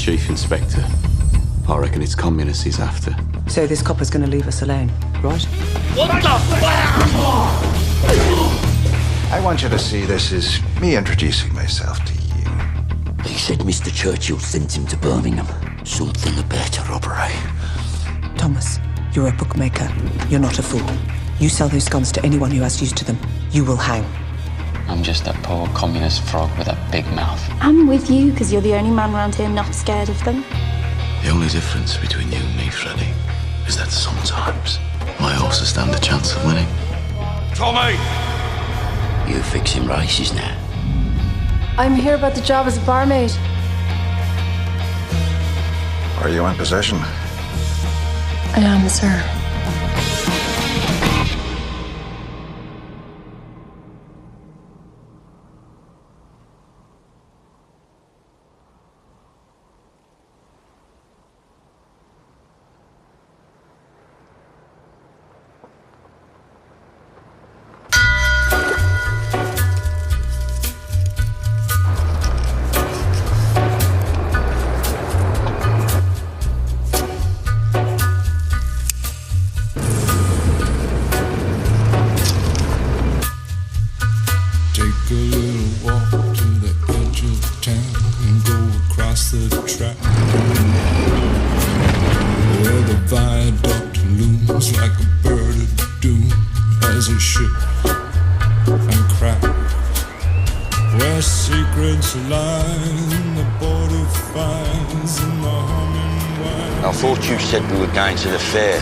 Chief Inspector. I reckon it's communists he's after. So this copper's gonna leave us alone, right? What the fuck? I want you to see this as me introducing myself to you. He said Mr. Churchill sent him to Birmingham. Something about a robbery. Thomas, you're a bookmaker. You're not a fool. You sell those guns to anyone who has use to them. You will hang. I'm just a poor communist frog with a big mouth. I'm with you because you're the only man around here not scared of them. The only difference between you and me, Freddy, is that sometimes my horses stand a chance of winning. Tommy! You fixing races now? I'm here about the job as a barmaid. Are you in possession? I am, sir. Take a little walk to the edge of town and go across the track where the viaduct looms like a bird of doom as it shifts and cracks, where secrets lie in the border fires and the humming wine. I thought you said we were going to the fair.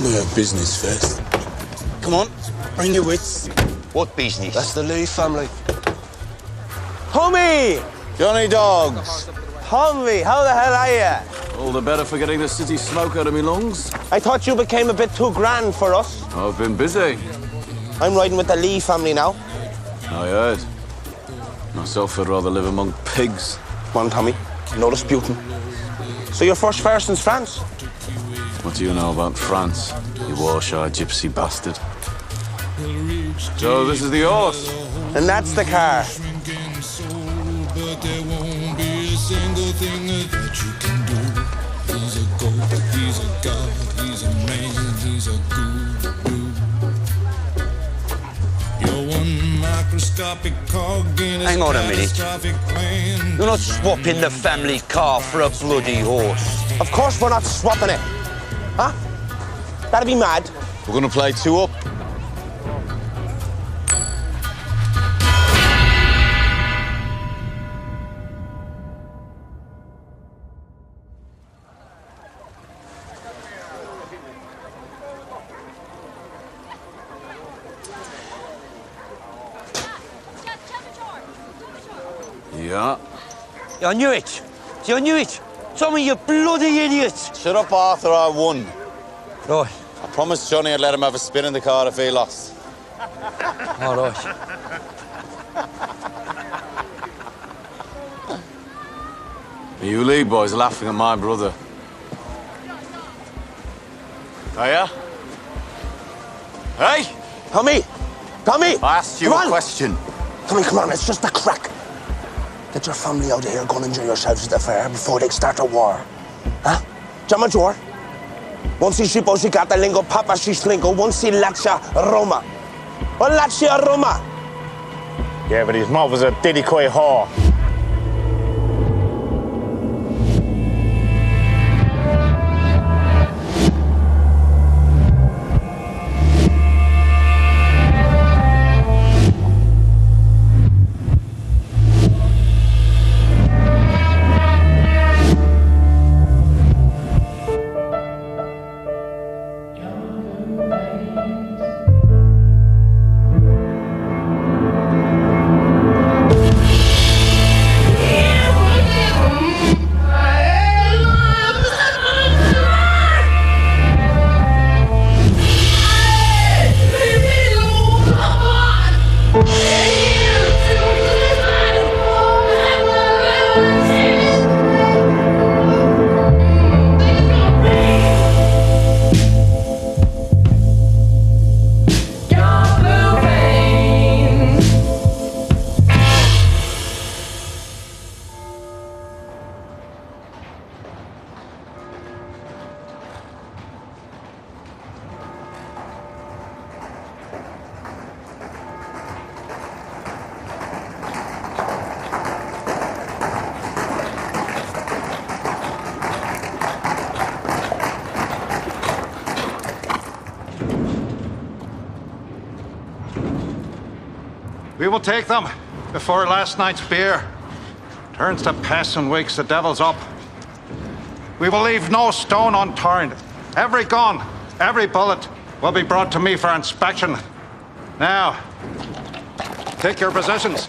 We have business first. Come on, bring your wits. What business? That's the Lee family. Tommy! Johnny Dogs. Tommy, how the hell are you? All the better for getting the city smoke out of me lungs. I thought you became a bit too grand for us. I've been busy. I'm riding with the Lee family now. I heard. Myself, I'd rather live among pigs. Come on, Tommy. No disputing. So you're first fire since France? What do you know about France, you war-shy gypsy bastard? So this is the horse. And that's the car. But there won't be a single thing that you can do. He's a goat, he's a god, he's a man, he's a guru. You're one microscopic cog in Hang on a minute. catastrophic plan. You're not swapping the family car for a bloody horse. Of course we're not swapping it. Huh? That'd be mad. We're gonna play two up. Yeah. I knew it. See, I knew it. Tommy, you bloody idiot. Shut up, Arthur, I won. Right. I promised Johnny I'd let him have a spin in the car if he lost. All right. You lead boys laughing at my brother. Are ya? Hey! Tommy! Tommy! I asked you Come a on. question. Tommy, come on, it's just a crack. Get your family out of here, go and enjoy yourselves at the fair before they start a war. Huh? Già maggior? Non si scippò lingo papa si slingo, non si lascia Roma. O lascia Roma. Yeah, but his mother's a diddy-quay whore. will take them before last night's beer turns to piss and wakes the devils up. We will leave no stone unturned. Every gun, every bullet will be brought to me for inspection. Now, take your positions.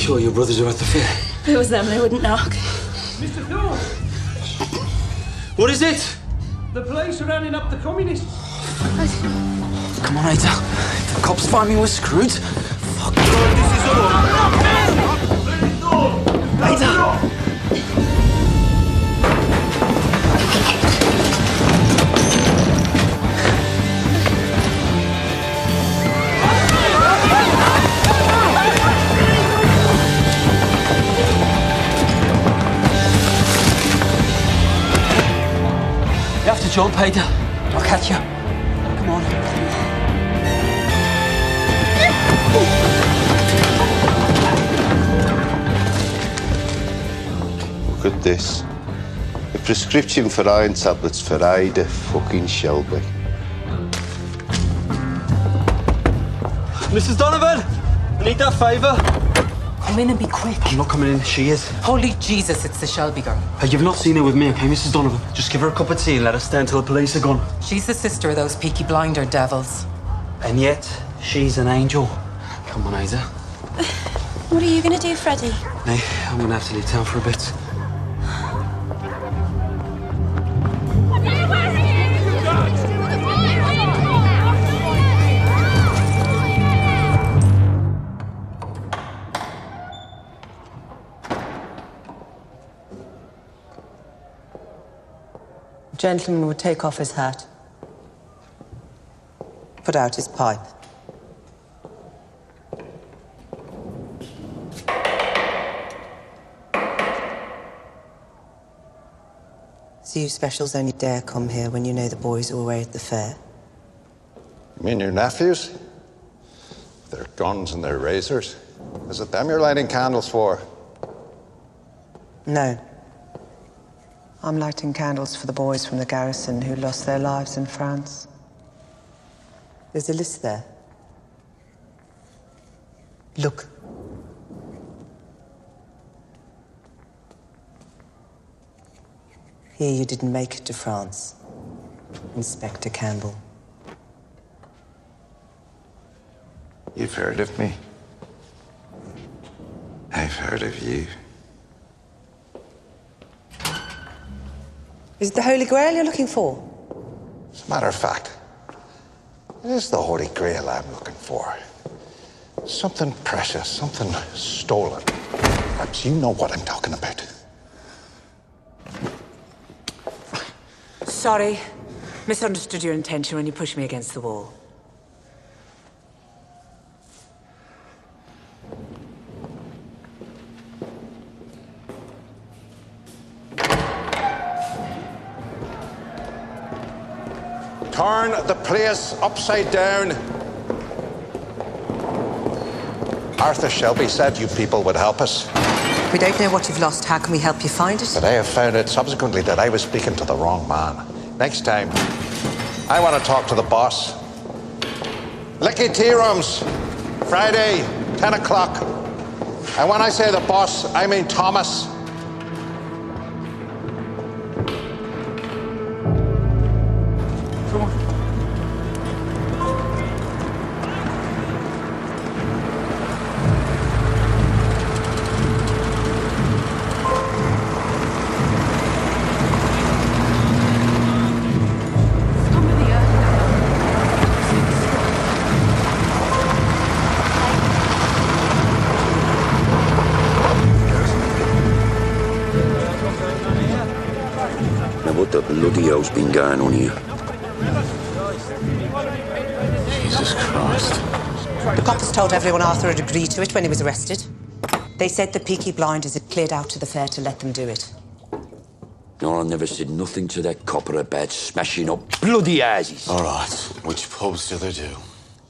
Sure your brothers are at the fair? If it was them, they wouldn't knock. Mr. Thorne! What is it? The police are rounding up the communists. Come on, Ada. If the cops find me, we're screwed. Fuck. This is all. Ada! You have to jump, Ada. I'll catch you. Come on. Look at this. A prescription for iron tablets for Ida fucking Shelby. Mrs. Donovan! I need that favour. Come in and be quick. I'm not coming in. She is. Holy Jesus, it's the Shelby girl. Hey, you've not seen her with me, okay, Mrs. Donovan? Just give her a cup of tea and let her stay until the police are gone. She's the sister of those Peaky Blinder devils. And yet, she's an angel. Come on, Ada. What are you going to do, Freddie? Hey, I'm going to have to leave town for a bit. The gentleman would take off his hat, put out his pipe. CU specials only dare come here when you know the boys are away at the fair. You mean your nephews? Their guns and their razors? Is it them you're lighting candles for? No. I'm lighting candles for the boys from the garrison who lost their lives in France. There's a list there. Look. Here you didn't make it to France, Inspector Campbell. You've heard of me. I've heard of you. Is it the Holy Grail you're looking for? As a matter of fact, it is the Holy Grail I'm looking for. Something precious, something stolen. Perhaps you know what I'm talking about. Sorry. Misunderstood your intention when you pushed me against the wall. Turn the place upside down. Arthur Shelby said you people would help us. We don't know what you've lost. How can we help you find it? But I have found out subsequently that I was speaking to the wrong man. Next time, I want to talk to the boss. Licky Tea Rooms, Friday, 10 o'clock. And when I say the boss, I mean Thomas. what the bloody hell's been going on here? Jesus Christ. The coppers told everyone Arthur had agreed to it when he was arrested. They said the peaky blinders had cleared out to the fair to let them do it. No, I never said nothing to that copper about smashing up bloody houses. All right. Which pubs do they do?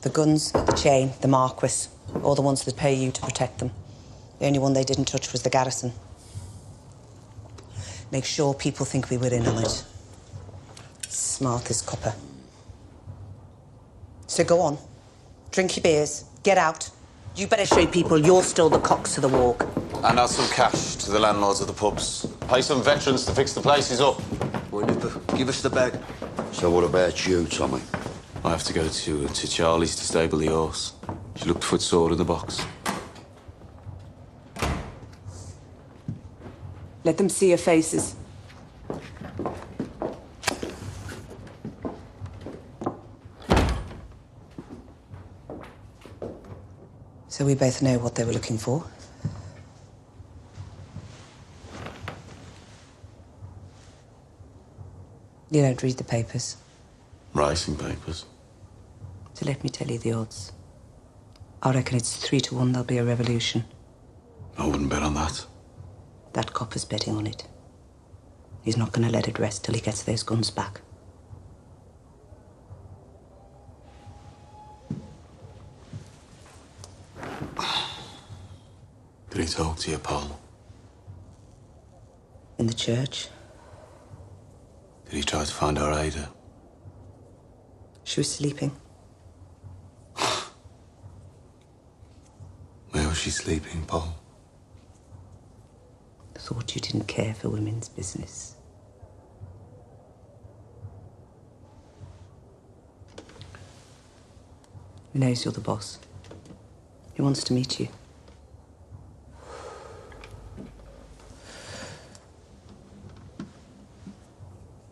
The Guns, the Chain, the Marquis, all the ones that pay you to protect them. The only one they didn't touch was the Garrison. Make sure people think we were in on it. Smart as copper. So go on. Drink your beers. Get out. You better show people you're still the cocks of the walk. And out some cash to the landlords of the pubs. Pay some veterans to fix the places up. Well, Nipper, give us the bag. So what about you, Tommy? I have to go to Charlie's to stable the horse. She looked footsore in the box. Let them see your faces. So we both know what they were looking for. You don't read the papers. Racing papers. So let me tell you the odds. I reckon it's 3-1 there'll be a revolution. I wouldn't bet on that. That copper's betting on it. He's not going to let it rest till he gets those guns back. Did he talk to you, Paul? In the church. Did he try to find our Ada? She was sleeping. Where was she sleeping, Paul? Thought you didn't care for women's business. He knows you're the boss. He wants to meet you.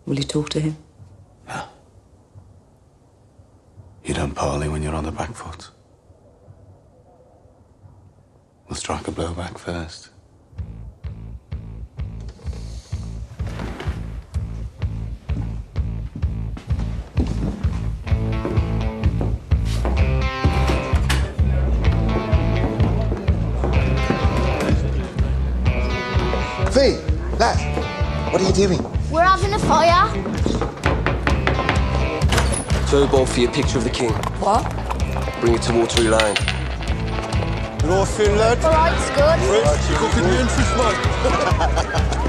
Will you talk to him? No. You don't parley when you're on the back foot. We'll strike a blow back first. Fee, lad, what are you doing? We're having a fire. Joe Bob for your picture of the king. What? Bring it to Waterloo Lane. You all feeling, lad? All right, it's good. Fritz, you cooking the interest, mate?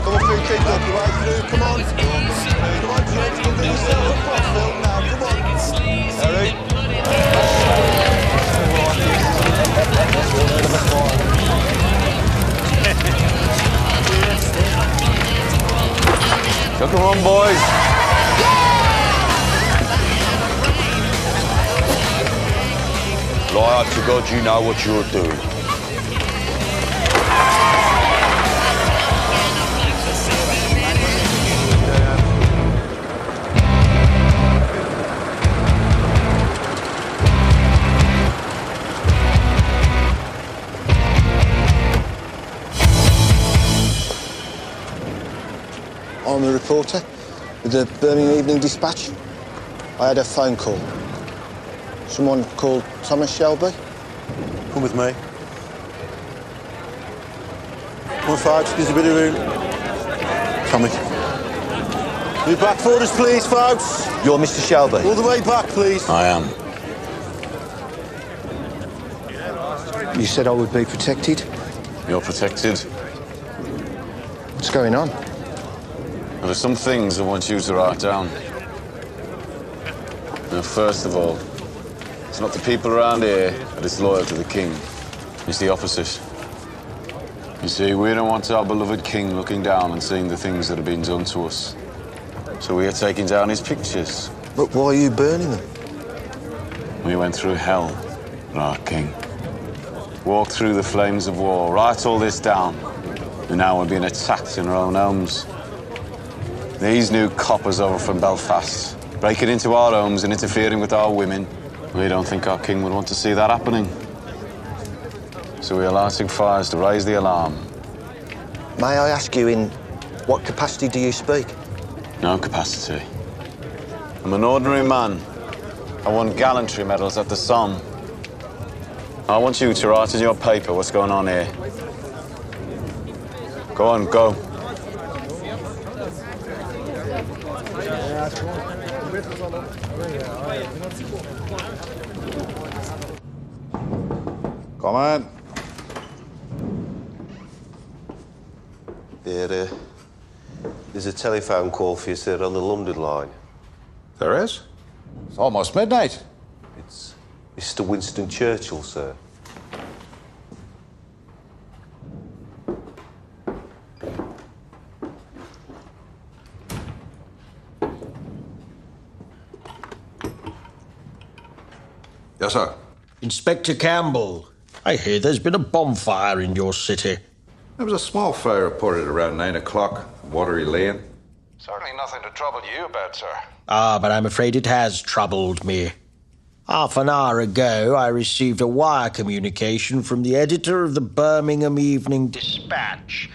Come on, Fee, keep up. Right through, come on. Come on, gents, give yourself a pop film now, come on. Harry. Come on, boys. Lie out to God, you know what you're doing. I'm a reporter with the Birmingham Evening Dispatch. I had a phone call. Someone called Thomas Shelby. Come with me. Come on, folks, there's a bit of room. Tommy. Move back for us, please, folks. You're Mr. Shelby. All the way back, please. I am. You said I would be protected. You're protected. What's going on? There are some things I want you to write down. Now, first of all, it's not the people around here that is loyal to the king. It's the opposite. You see, we don't want our beloved king looking down and seeing the things that have been done to us. So we are taking down his pictures. But why are you burning them? We went through hell for our king. Walked through the flames of war, write all this down. And now we're being attacked in our own homes. These new coppers over from Belfast, breaking into our homes and interfering with our women. We don't think our king would want to see that happening. So we are lighting fires to raise the alarm. May I ask you, in what capacity do you speak? No capacity. I'm an ordinary man. I won gallantry medals at the Somme. I want you to write in your paper what's going on here. Go on, go. Come on. There's a telephone call for you, sir, on the London line. There is? It's almost midnight. It's Mr. Winston Churchill, sir. Yes, sir. Inspector Campbell, I hear there's been a bonfire in your city. There was a small fire reported around 9 o'clock, Watery Lane. Certainly nothing to trouble you about, sir. Ah, but I'm afraid it has troubled me. Half an hour ago, I received a wire communication from the editor of the Birmingham Evening Dispatch.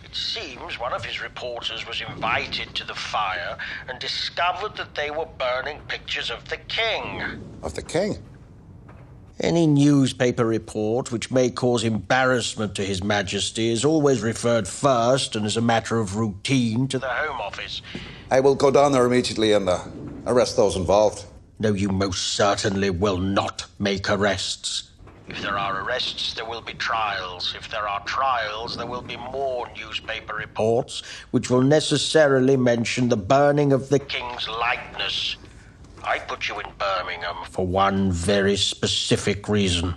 It seems one of his reporters was invited to the fire and discovered that they were burning pictures of the king. Of the king? Any newspaper report which may cause embarrassment to His Majesty is always referred first and as a matter of routine to the Home Office. I will go down there immediately and arrest those involved. No, you most certainly will not make arrests. If there are arrests, there will be trials. If there are trials, there will be more newspaper reports, which will necessarily mention the burning of the king's likeness. I put you in Birmingham for one very specific reason.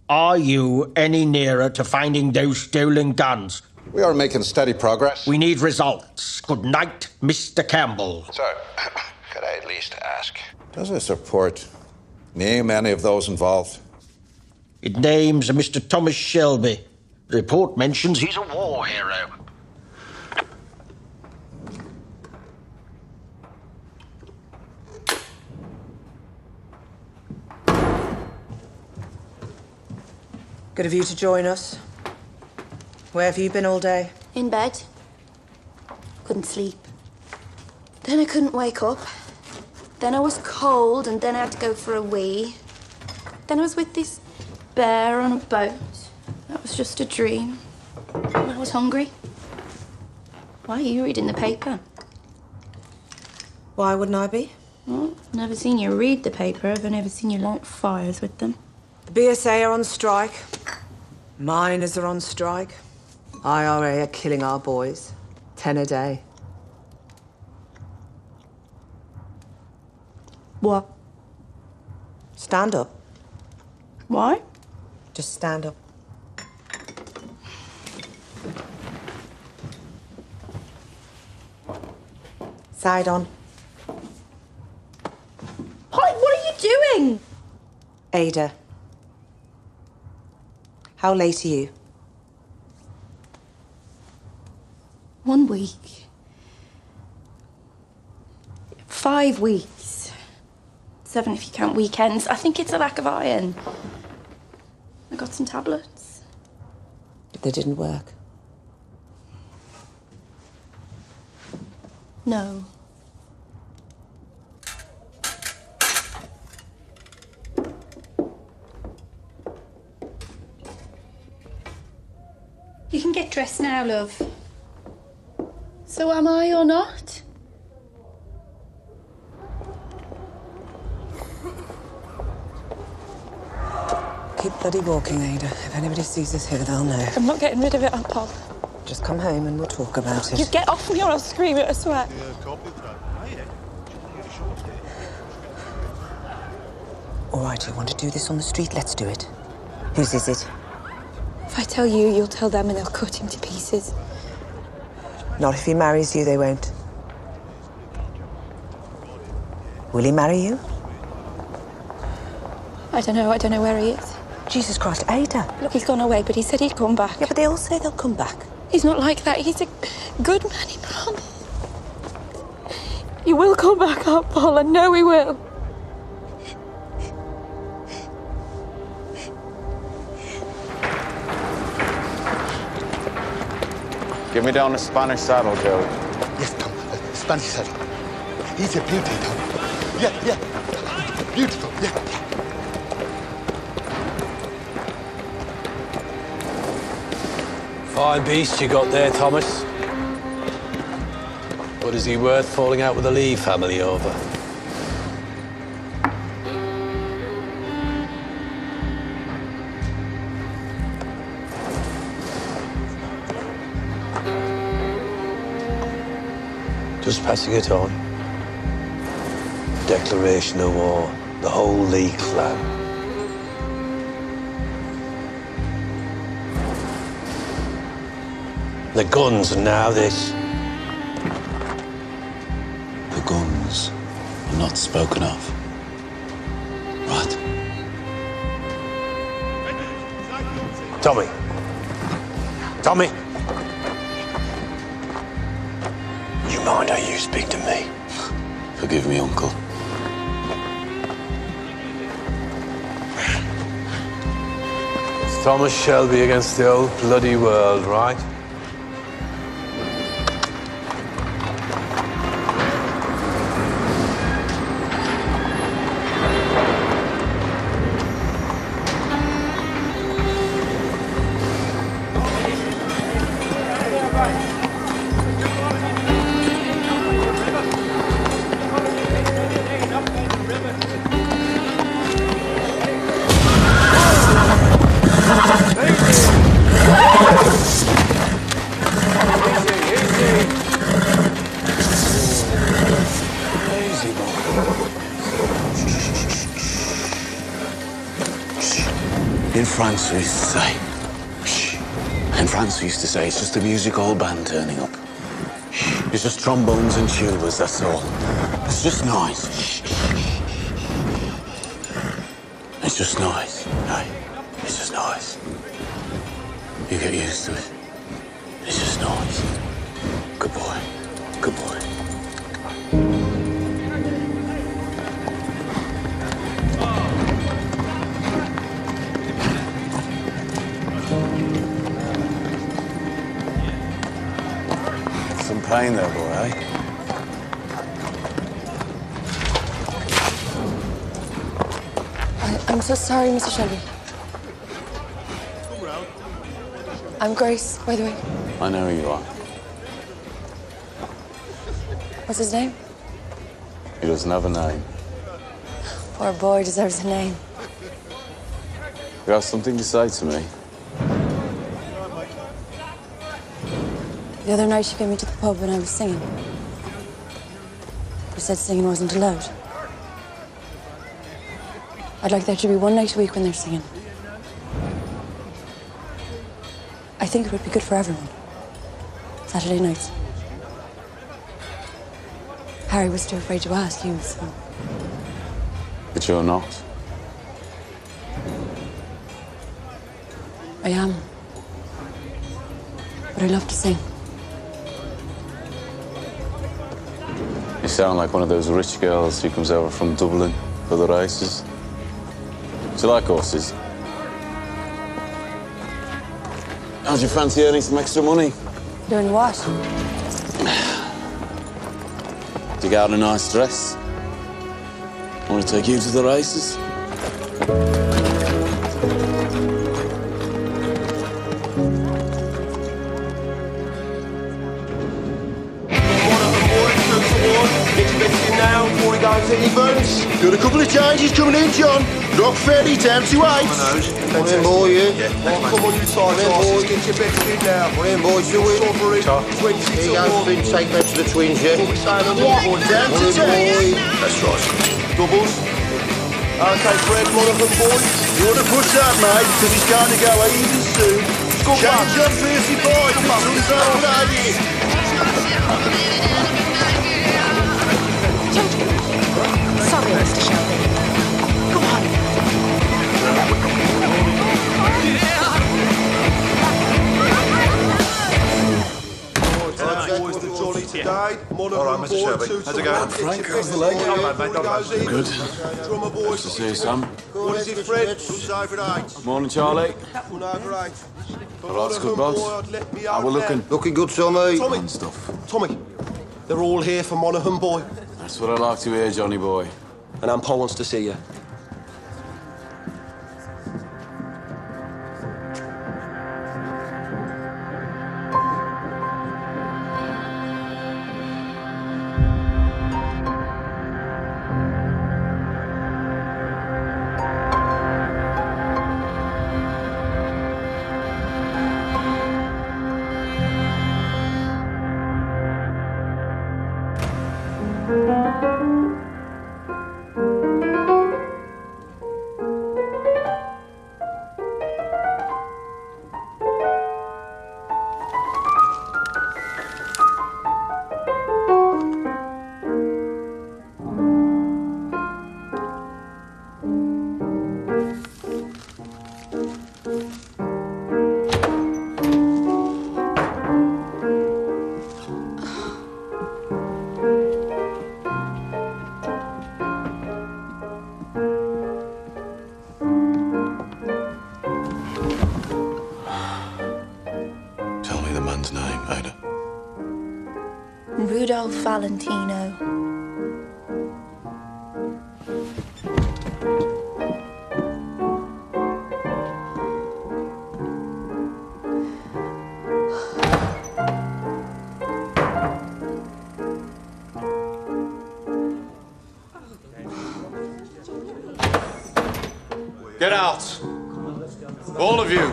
Are you any nearer to finding those stolen guns? We are making steady progress. We need results. Good night, Mr. Campbell. Sir, could I at least ask? Does this report name any of those involved? It names a Mr. Thomas Shelby. The report mentions he's a war hero. Good of you to join us. Where have you been all day? In bed. Couldn't sleep. Then I couldn't wake up. Then I was cold, and then I had to go for a wee. Then I was with this bear on a boat. That was just a dream. And I was hungry. Why are you reading the paper? Why wouldn't I be? Well, I've never seen you read the paper. I've never seen you light fires with them. The BSA are on strike. Miners are on strike. IRA are killing our boys. 10 a day. What? Stand up. Why? Just stand up. Side on. What are you doing? Ada. How late are you? 1 week. 5 weeks. 7 if you count weekends. I think it's a lack of iron. I got some tablets. They didn't work. No. You can get dressed now, love. So am I or not? Keep bloody walking, Ada. If anybody sees us here, they'll know. I'm not getting rid of it, Aunt Pop. Just come home and we'll talk about it. You get off me or I'll scream it, I swear. All right, you want to do this on the street? Let's do it. Whose is it? If I tell you, you'll tell them and they'll cut him to pieces. Not if he marries you, they won't. Will he marry you? I don't know where he is. Jesus Christ, Ada. Look, he's gone away, but he said he'd come back. Yeah, but they all say they'll come back. He's not like that. He's a good man, he promised. He will come back, Aunt Paul. I know he will. Give me down a Spanish saddle, Joe. Yes, come. Spanish saddle. He's a beauty, though. Yeah. Beautiful, yeah. Fine beast you got there, Thomas. But is he worth falling out with the Lee family over? Just passing it on. Declaration of war. The whole Lee clan. The guns, and now this. The guns are not spoken of. Right? Tommy. Tommy. You mind how you speak to me? Forgive me, Uncle. It's Thomas Shelby against the old bloody world, right? In France, we used to say, shh. In France, we used to say, it's just a music hall band turning up. It's just trombones and tubas, that's all. It's just noise. It's just noise. Hey, it's just noise. You get used to it. It's just noise. Good boy. Good boy. Some pain there, boy, eh? I'm so sorry, Mr. Shelby. I'm Grace, by the way. I know who you are. What's his name? He doesn't have a name. Poor boy deserves a name. You have something to say to me? The other night, she came into the pub when I was singing. She said singing wasn't allowed. I'd like there to be one night a week when they're singing. I think it would be good for everyone. Saturday nights. Harry was too afraid to ask you, so... But you're not. I am. But I love to sing. You sound like one of those rich girls who comes over from Dublin for the races. Do you like horses? How'd you fancy earning some extra money? Doing what? Do you get out a nice dress? I want to take you to the races. Expecting now before we go to any events. Got a couple of changes coming in, John. Rock fairly 10 to 8. Come in, boy, yeah. Come on, you tight asses. Get your bets in now. Come in, boys, do it. Here you go, Finn. Take that to the twins, yeah? Down to 10. That's right. Doubles. Okay, Fred, one of them, boys. You want to push that, mate, because he's going to go easy soon. Change up 35. Sun's over there. Sorry, Mr. Shelby. Go on. All right, Mr. Shelby. How's it going? Frank, how's the leg? Good. Nice to see you, Sam. What is it, Fred? Sun's over 8. Morning, Charlie. One over 8. All right, good boss. How we looking? Looking good, Tommy. Tommy. Stuff. Tommy, They're all here for Monaghan, boy. That's what I like to hear, Johnny boy. And Aunt Paul wants to see you. Rudolph Valentino. Get out. All of you.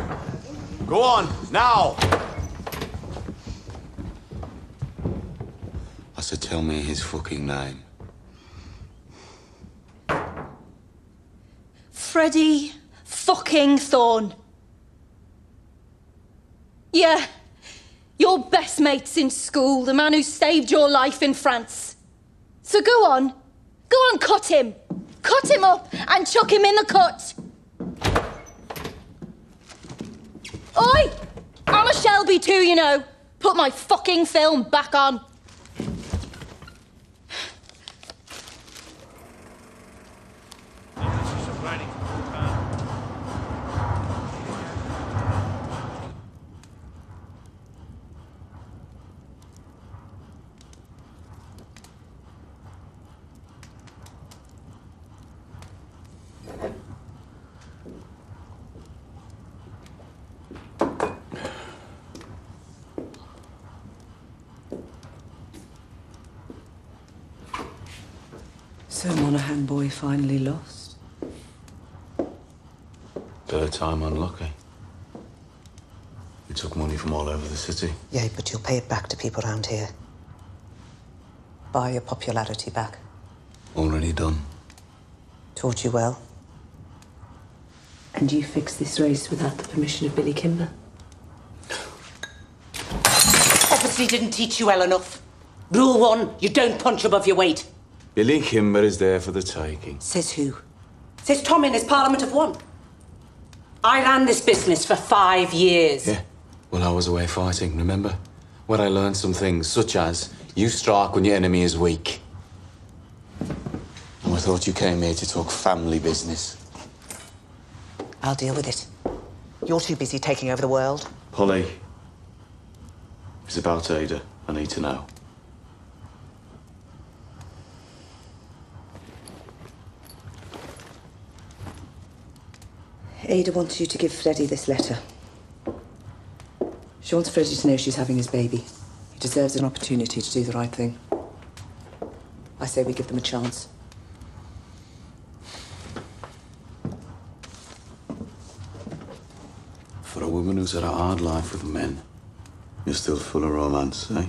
Go on, now. I said, tell me his fucking name. Freddie fucking Thorne. Yeah. Your best mate since school, the man who saved your life in France. So go on, cut him. Cut him up and chuck him in the cut. Oi! I'm a Shelby too, you know. Put my fucking film back on. So Monaghan boy finally lost? Third time unlucky. We took money from all over the city. Yeah, but you'll pay it back to people around here. Buy your popularity back. Already done. Taught you well. And you fixed this race without the permission of Billy Kimber? Obviously didn't teach you well enough. Rule 1, you don't punch above your weight. Billy Kimber is there for the taking. Says who? Says Tom in his Parliament of One. I ran this business for 5 years. Yeah, well, I was away fighting, remember? Where I learned some things, such as you strike when your enemy is weak. And I thought you came here to talk family business. I'll deal with it. You're too busy taking over the world. Polly, it's about Ada. I need to know. Ada wants you to give Freddie this letter. She wants Freddie to know she's having his baby. He deserves an opportunity to do the right thing. I say we give them a chance. For a woman who's had a hard life with men, you're still full of romance, eh?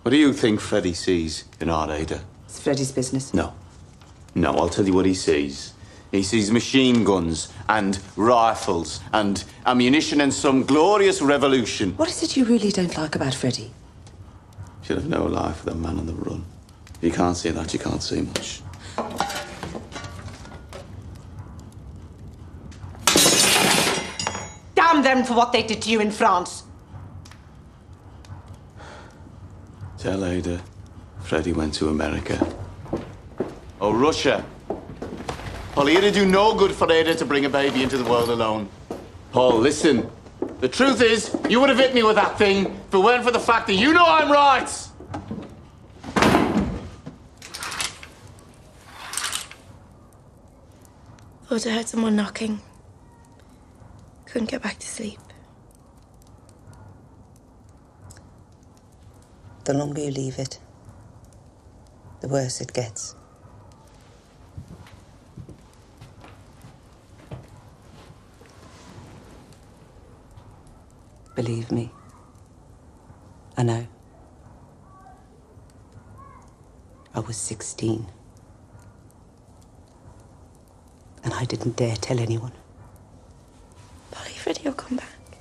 What do you think Freddie sees in our Ada? It's Freddie's business. No. No, I'll tell you what he sees. He sees machine guns and rifles and ammunition and some glorious revolution. What is it you really don't like about Freddie? Should have no life with a man on the run. If you can't see that, you can't see much. Damn them for what they did to you in France. Tell Ada Freddie went to America. Oh, Russia. Paul, it'd do no good for Ada to bring a baby into the world alone. Paul, listen. The truth is, you would have hit me with that thing if it weren't for the fact that you know I'm right. Thought I heard someone knocking. Couldn't get back to sleep. The longer you leave it, the worse it gets. Believe me, I know. I was 16. And I didn't dare tell anyone. Polly, Freddie will come back.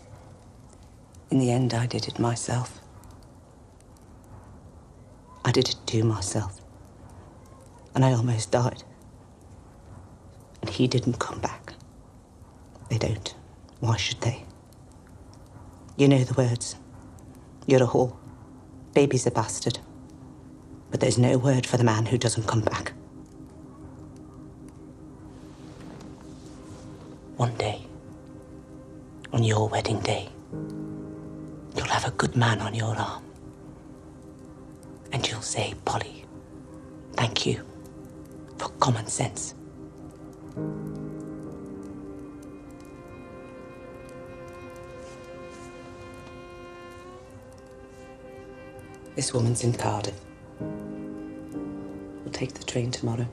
In the end, I did it myself. I did it to myself. And I almost died. And he didn't come back. They don't. Why should they? You know the words. You're a whore. Baby's a bastard. But there's no word for the man who doesn't come back. One day, on your wedding day, you'll have a good man on your arm. And you'll say, Polly, thank you for common sense. This woman's in Cardiff. We'll take the train tomorrow.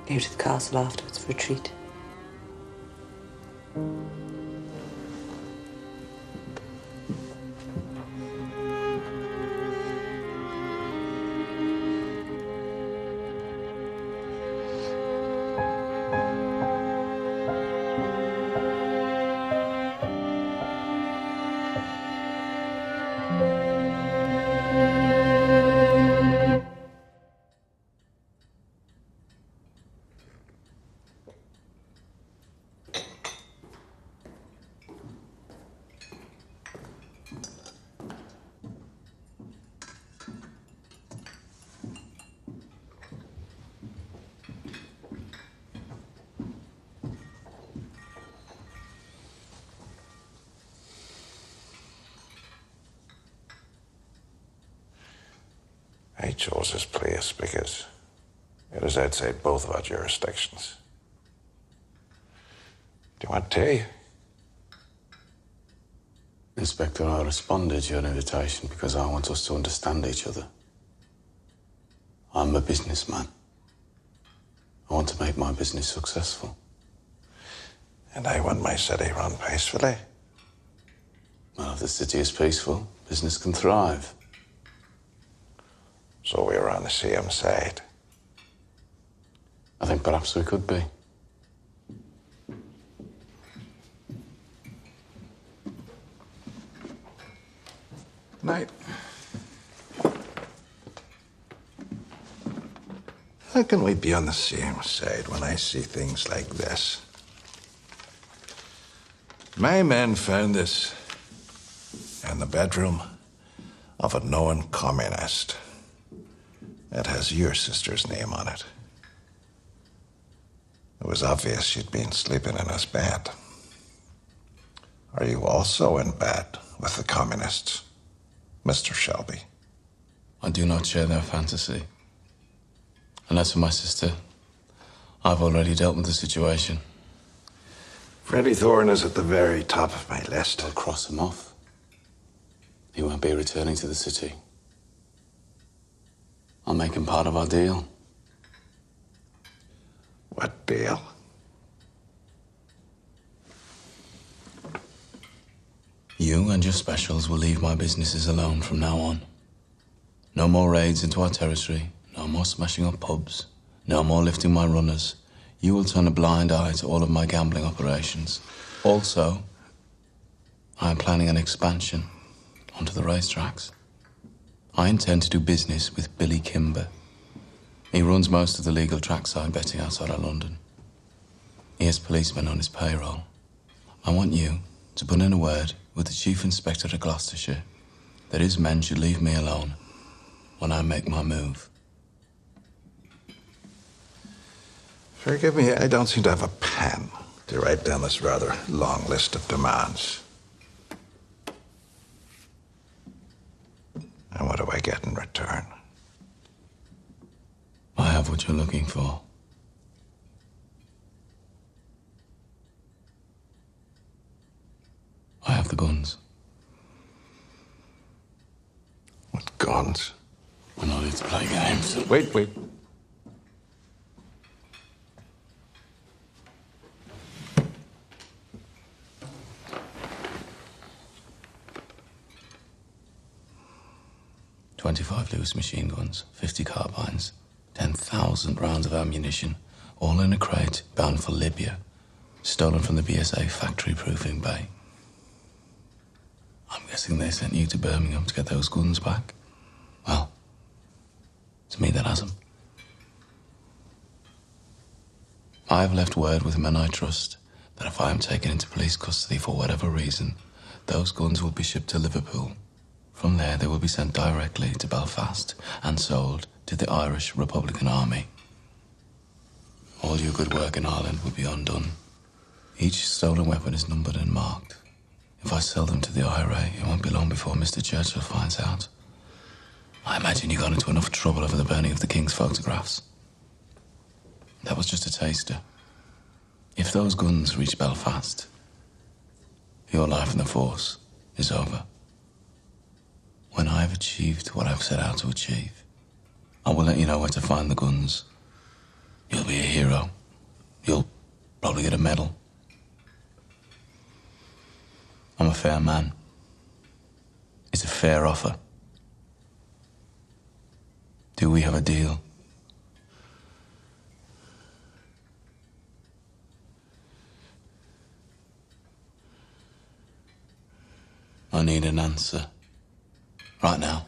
Go to the castle afterwards for a treat. I chose this place because it is outside both of our jurisdictions. Do you want tea? Inspector, I responded to your invitation because I want us to understand each other. I'm a businessman. I want to make my business successful. And I want my city run peacefully. Well, if the city is peaceful, business can thrive. So we're on the same side. I think perhaps we could be. Night. How can we be on the same side when I see things like this? My men found this in the bedroom of a known communist. It has your sister's name on it. It was obvious she'd been sleeping in his bed. Are you also in bed with the communists, Mr. Shelby? I do not share their fantasy. And as for my sister, I've already dealt with the situation. Freddie Thorne is at the very top of my list. I'll cross him off. He won't be returning to the city. I'll make him part of our deal. What deal? You and your specials will leave my businesses alone from now on. No more raids into our territory, no more smashing up pubs, no more lifting my runners. You will turn a blind eye to all of my gambling operations. Also, I am planning an expansion onto the racetracks. I intend to do business with Billy Kimber. He runs most of the legal trackside betting outside of London. He has policemen on his payroll. I want you to put in a word with the Chief Inspector of Gloucestershire that his men should leave me alone when I make my move. Forgive me, I don't seem to have a pen to write down this rather long list of demands. And what do I get in return? I have what like the guns. What guns? We're not here to play games. Wait. $25 Lewis machine guns, 50 carbines, 10,000 rounds of ammunition, all in a crate bound for Libya, stolen from the BSA factory proofing bay. I'm guessing they sent you to Birmingham to get those guns back. Well, it's me that has them. I've left word with men I trust that if I am taken into police custody for whatever reason, those guns will be shipped to Liverpool. From there, they will be sent directly to Belfast and sold to the Irish Republican Army. All your good work in Ireland will be undone. Each stolen weapon is numbered and marked. If I sell them to the IRA, it won't be long before Mr. Churchill finds out. I imagine you got into enough trouble over the burning of the King's photographs. That was just a taster. If those guns reach Belfast, your life in the force is over. When I've achieved what I've set out to achieve, I will let you know where to find the guns. You'll be a hero. You'll probably get a medal. I'm a fair man. It's a fair offer. Do we have a deal? I need an answer. Right now.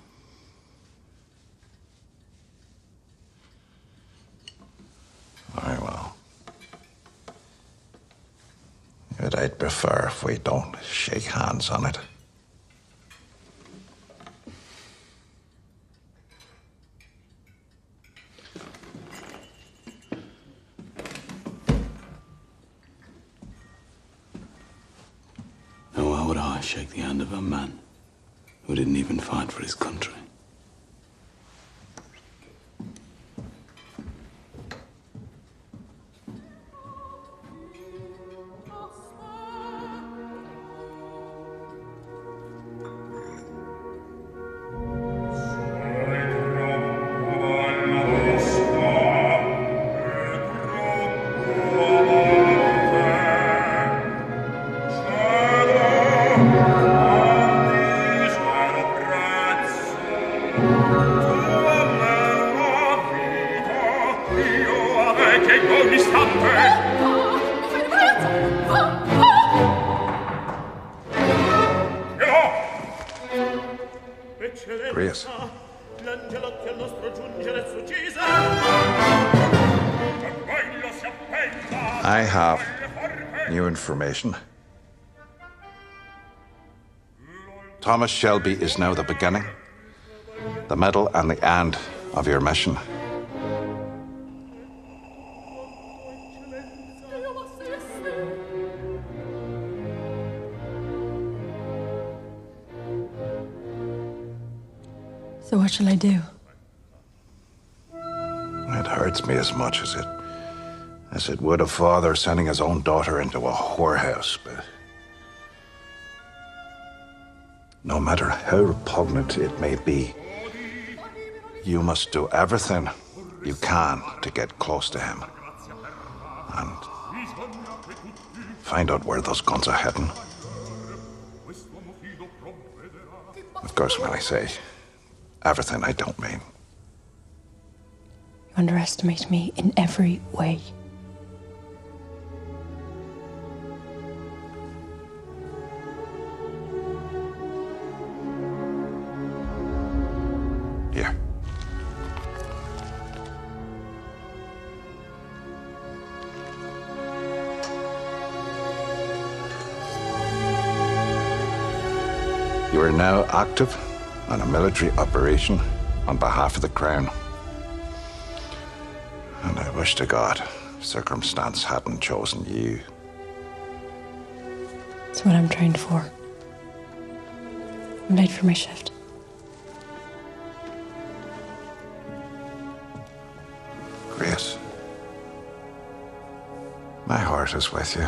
Very well. But I'd prefer if we don't shake hands on it. Now, why would I shake the hand of a man who didn't even fight for his country? Grace. I have new information. Thomas Shelby is now the beginning, the middle and the end of your mission. So what shall I do? It hurts me as much as it would a father sending his own daughter into a whorehouse, but no matter how repugnant it may be, you must do everything you can to get close to him and find out where those guns are heading. Of course, when I say everything, I don't mean. You underestimate me in every way. Here. You are now active on a military operation on behalf of the Crown. And I wish to God circumstance hadn't chosen you. That's what I'm trained for. I'm late for my shift. Grace, my heart is with you.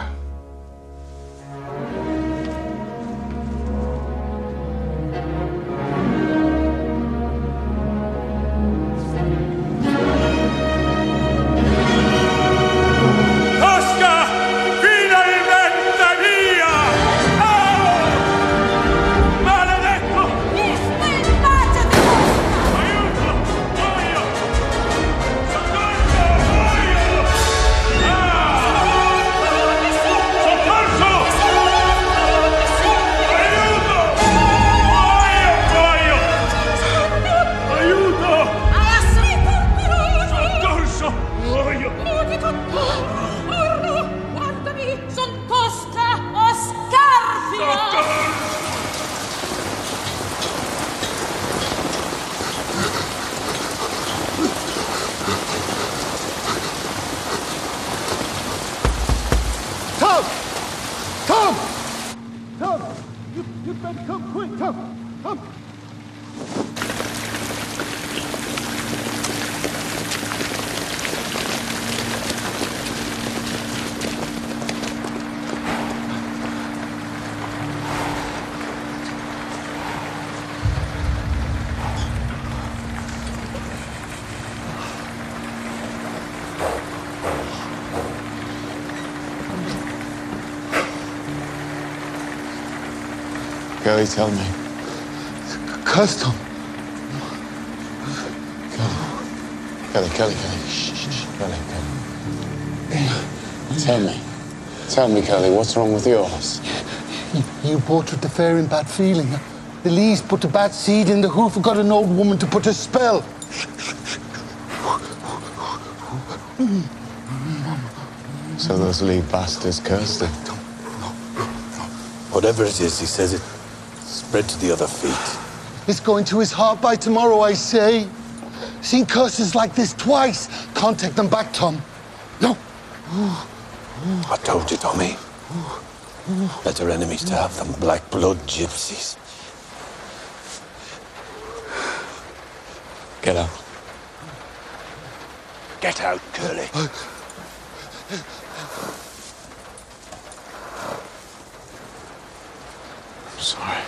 Tom! Tom! Tom! You better come quick, Tom! Tom! Kelly, tell me. Custom. Kelly. Shh. Kelly. Tell me, Kelly, what's wrong with yours? You bought with the fair in bad feeling. The Lees put a bad seed in the hoof and got an old woman to put a spell. So those Lee bastards cursed him. Whatever it is, he says it spread to the other feet. It's going to his heart by tomorrow, I say. Seen curses like this twice. Can't take them back, Tom. No. I told you, Tommy. Better enemies to have than black blood gypsies. Get out. Get out, Curly. I'm sorry.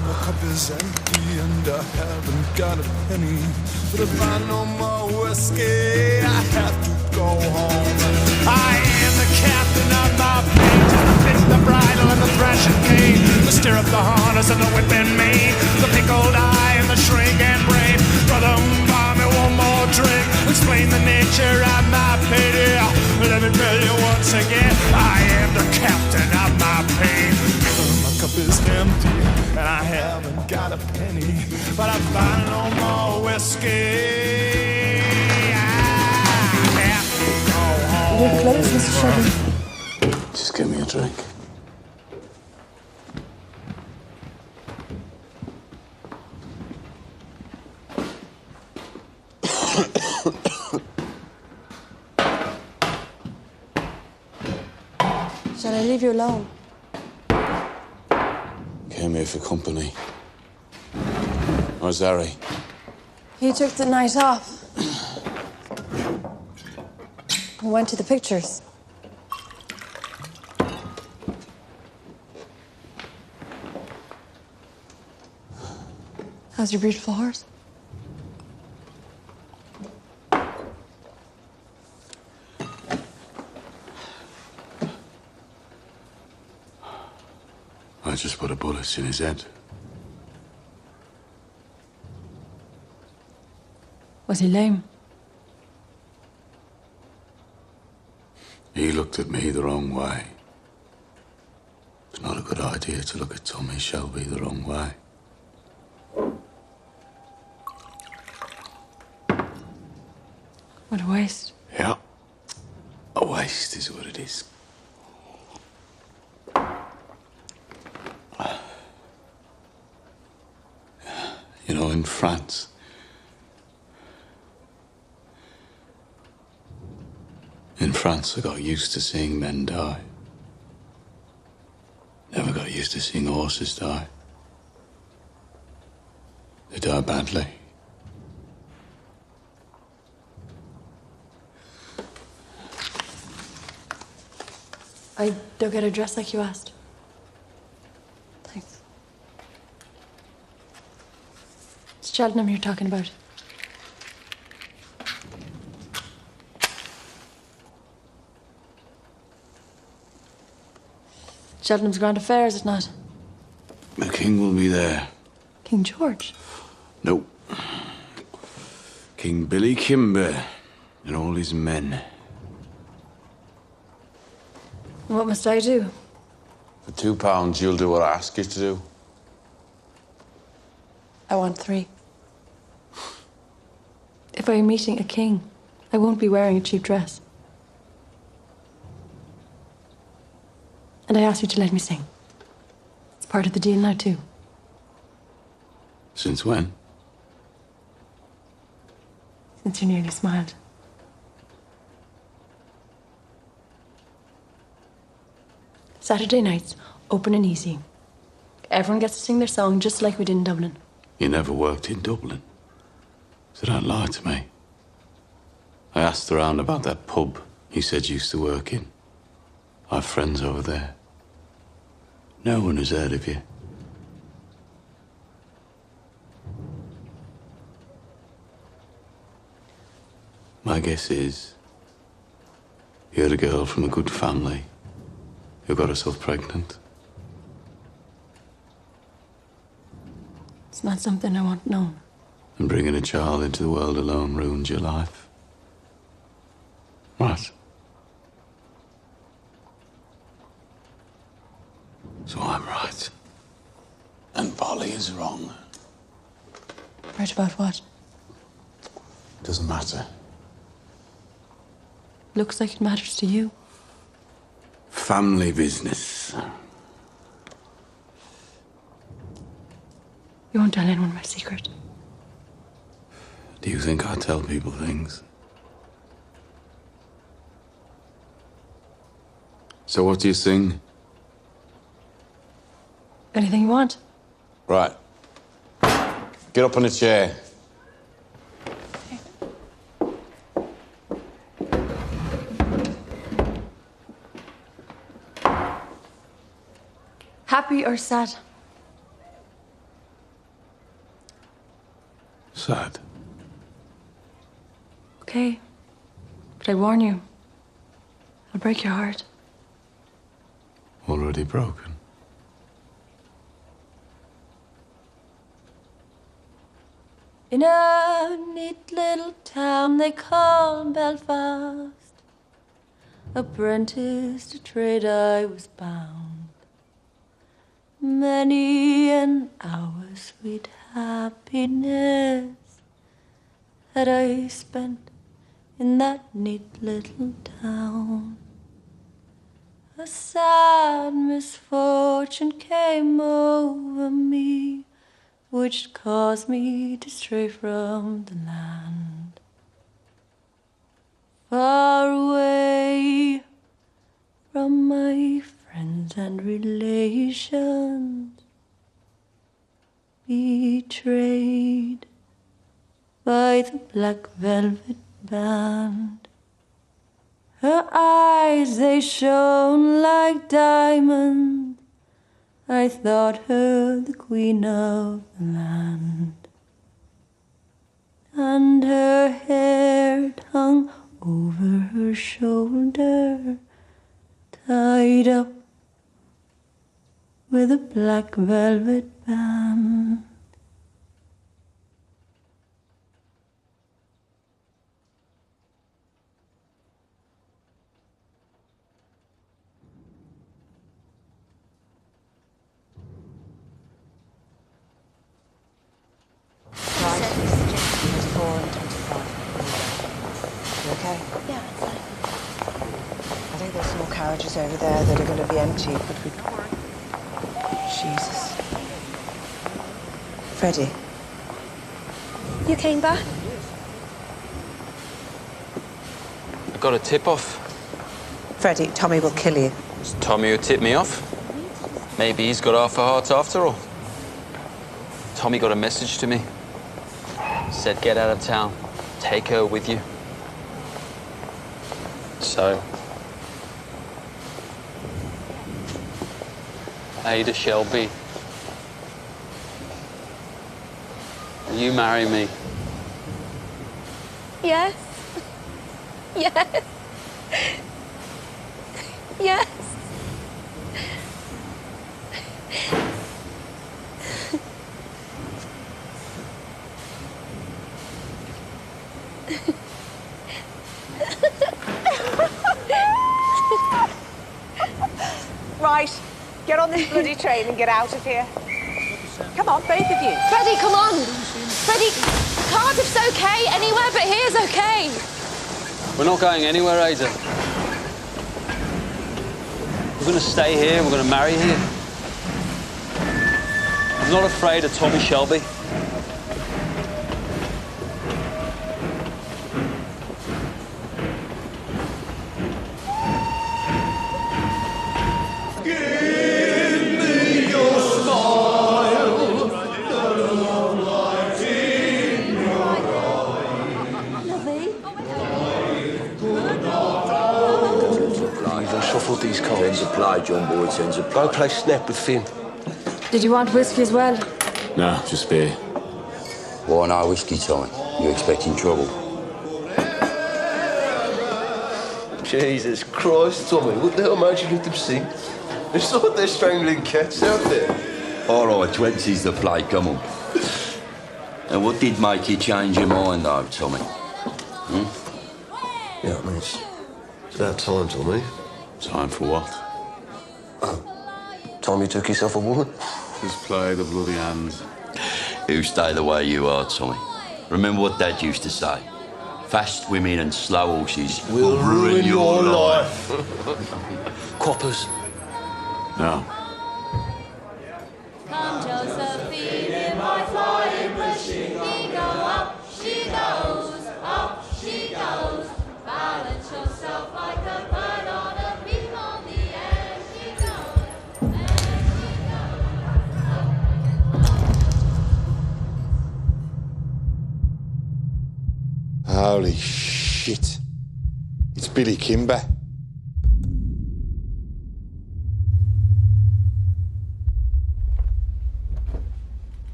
My cup is empty and I haven't got a penny. But if I no more whiskey, I have to go home. I am the captain of my fate, and I fit the bridle and the thrashing cane, the stirrup, the harness, and the whip and mane, the pickled eye and the shrink and brain. Brother, buy me one more drink. Explain the nature of my pity. Let me tell you once again, I am the captain of my pain. My cup is empty and I haven't got a penny, but I find no more whiskey. I have to go home. You're close, Mr. Shelby. Just give me a drink. Shall I leave you alone? Came here for company. Where's Harry? He took the night off. He went to the pictures. How's your beautiful horse? I just put a bullet in his head. Was he lame? He looked at me the wrong way. It's not a good idea to look at Tommy Shelby the wrong way. What a waste. Yeah. A waste is what it is. You know, in France, I got used to seeing men die. Never got used to seeing horses die. They die badly. I don't get a dress like you asked. Thanks. It's Cheltenham you're talking about. Cheltenham's Grand Affair, is it not? The king will be there. King George? No. King Billy Kimber and all his men. What must I do? For £2, you'll do what I ask you to do. I want 3. If I am meeting a king, I won't be wearing a cheap dress. And I asked you to let me sing. It's part of the deal now, too. Since when? Since you nearly smiled. Saturday nights, open and easy. Everyone gets to sing their song just like we did in Dublin. You never worked in Dublin. So don't lie to me. I asked around about that pub he said you used to work in. I have friends over there. No one has heard of you. My guess is you're a girl from a good family who got herself pregnant. It's not something I want known. And bringing a child into the world alone ruined your life. Right. So I'm right. And Polly is wrong. Right about what? Doesn't matter. Looks like it matters to you. Family business. You won't tell anyone my secret. Do you think I tell people things? So what do you sing? Anything you want. Right. Get up on a chair. Happy or sad? Sad. Okay. But I warn you, I'll break your heart. Already broken. In a neat little town they call Belfast, apprentice to trade I was bound. Many an hour sweet happiness that I spent in that neat little town. A sad misfortune came over me, which caused me to stray from the land. Far away from my friends and relations, betrayed by the black velvet band. Her eyes, they shone like diamonds. I thought her the queen of the land. And her hair hung over her shoulder, tied up with a black velvet band. Carriages over there that are going to be empty, but we... Jesus. Freddie. You came back? I got a tip-off. Freddie, Tommy will kill you. It's Tommy who tipped me off. Maybe he's got half a heart after all. Tommy got a message to me. Said get out of town. Take her with you. So... Ada Shelby, will you marry me? Yes. Yes. Yes. Right. Get on this bloody train and get out of here. Come on, both of you. Freddie, come on! Freddie, Cardiff's okay. Anywhere but here's okay. We're not going anywhere, Ada. We're going to stay here, we're going to marry here. I'm not afraid of Tommy Shelby. These cards. Apply, John Boyd sends a go play snap with Finn. Did you want whiskey as well? No, just beer. Why no whiskey, Tommy? You expecting trouble? Jesus Christ, Tommy, what the hell made you let them sing? It's like they're strangling cats out there. All right, 20's the play, come on. And what did make you change your mind, though, Tommy? Yeah, I mean, it's about time, Tommy. Time for what? Time you took yourself a woman? Just play the bloody hand. You stay the way you are, Tommy. Remember what Dad used to say. Fast women and slow horses will ruin your life. Coppers. No. Come, Josephine, in my flying machine. He go up, she goes, up she goes. Balance yourself like a bird on a beam on the air. She goes, there she goes. Holy shit. It's Billy Kimber.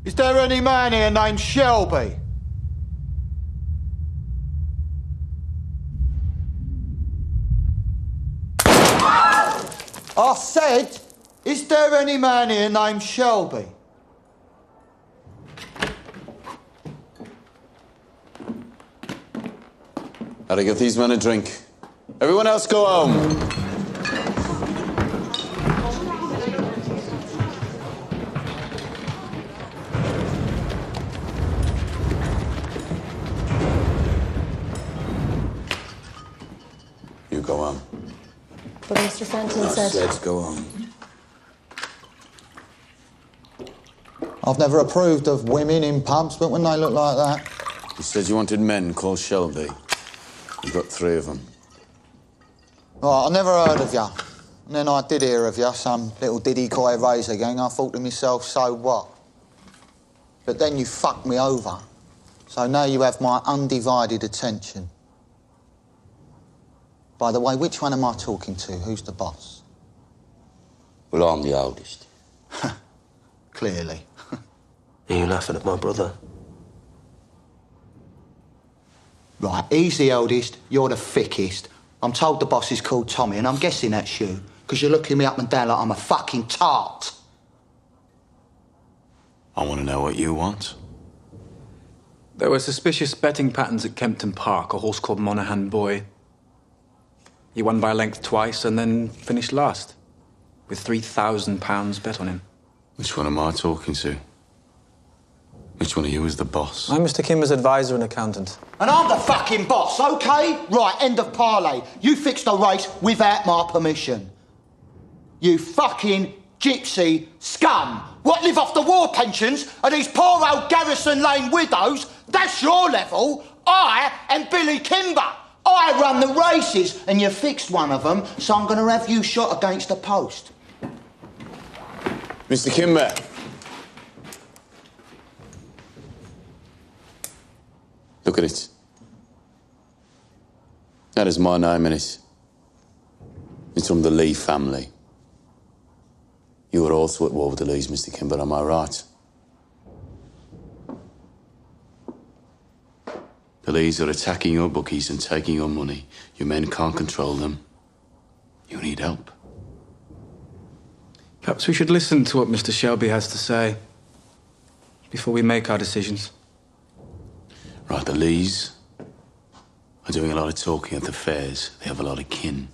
Is there any man here named Shelby? I said, is there any man here named Shelby? Gotta give these men a drink. Everyone else go home. You go home. But Mr. Fenton said... Let's go home. I've never approved of women in pubs, but when they look like that... You said you wanted men called Shelby. You've got 3 of them. Right, I never heard of you. And then I did hear of you, some little diddy coy razor gang. I thought to myself, so what? But then you fucked me over. So now you have my undivided attention. By the way, which one am I talking to? Who's the boss? Well, I'm the oldest. Clearly. Are you laughing at my brother? Right, he's the eldest, you're the thickest. I'm told the boss is called Tommy, and I'm guessing that's you, because you're looking me up and down like I'm a fucking tart. I want to know what you want. There were suspicious betting patterns at Kempton Park, a horse called Monaghan Boy. He won by a length twice and then finished last, with £3,000 bet on him. Which one am I talking to? Which one of you is the boss? I'm Mr. Kimber's advisor and accountant. And I'm the fucking boss, OK? Right, end of parley. You fixed the race without my permission. You fucking gypsy scum. What, live off the war pensions of these poor old Garrison Lane widows? That's your level. I am Billy Kimber. I run the races, and you fixed one of them, so I'm going to have you shot against the post. Mr. Kimber. Look at it. That is my name in it. It's from the Lee family. You were also at war with the Lees, Mr. Kimber, am I right? The Lees are attacking your bookies and taking your money. Your men can't control them. You need help. Perhaps we should listen to what Mr. Shelby has to say before we make our decisions. Right, the Lees are doing a lot of talking at the fairs. They have a lot of kin.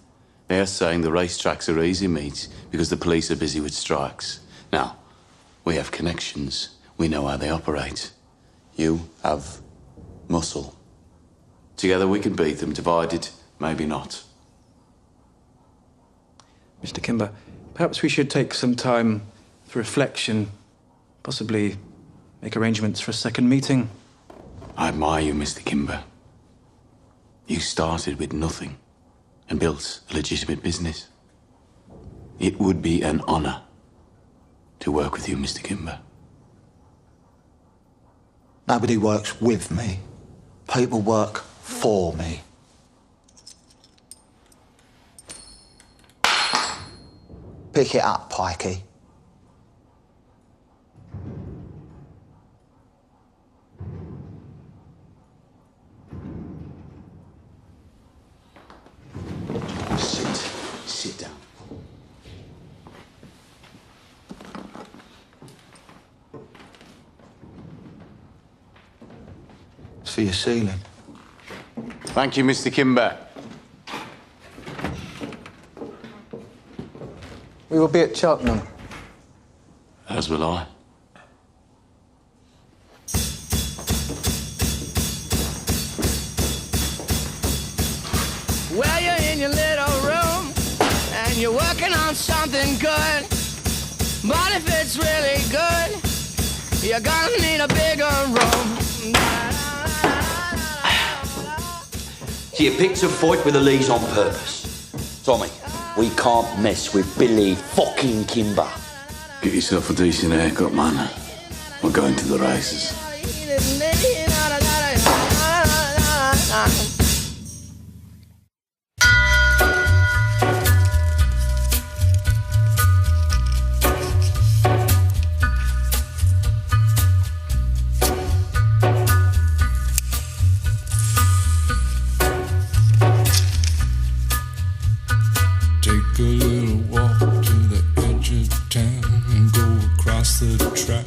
They are saying the racetracks are easy meat because the police are busy with strikes. Now, we have connections. We know how they operate. You have muscle. Together we can beat them. Divided, maybe not. Mr. Kimber, perhaps we should take some time for reflection, possibly make arrangements for a second meeting. I admire you, Mr. Kimber. You started with nothing and built a legitimate business. It would be an honor to work with you, Mr. Kimber. Nobody works with me. People work for me. Pick it up, Pikey. Sit down. It's for your ceiling. Thank you, Mr. Kimber. We will be at Cheltenham. As will I. Well, you're in your little room and you're working on something good. But if it's really good, you're gonna need a bigger room. So you picked a fight with the Lees on purpose. Tommy, we can't mess with Billy fucking Kimber. Get yourself a decent haircut, man. We're going to the races. Take a little walk to the edge of town and go across the track.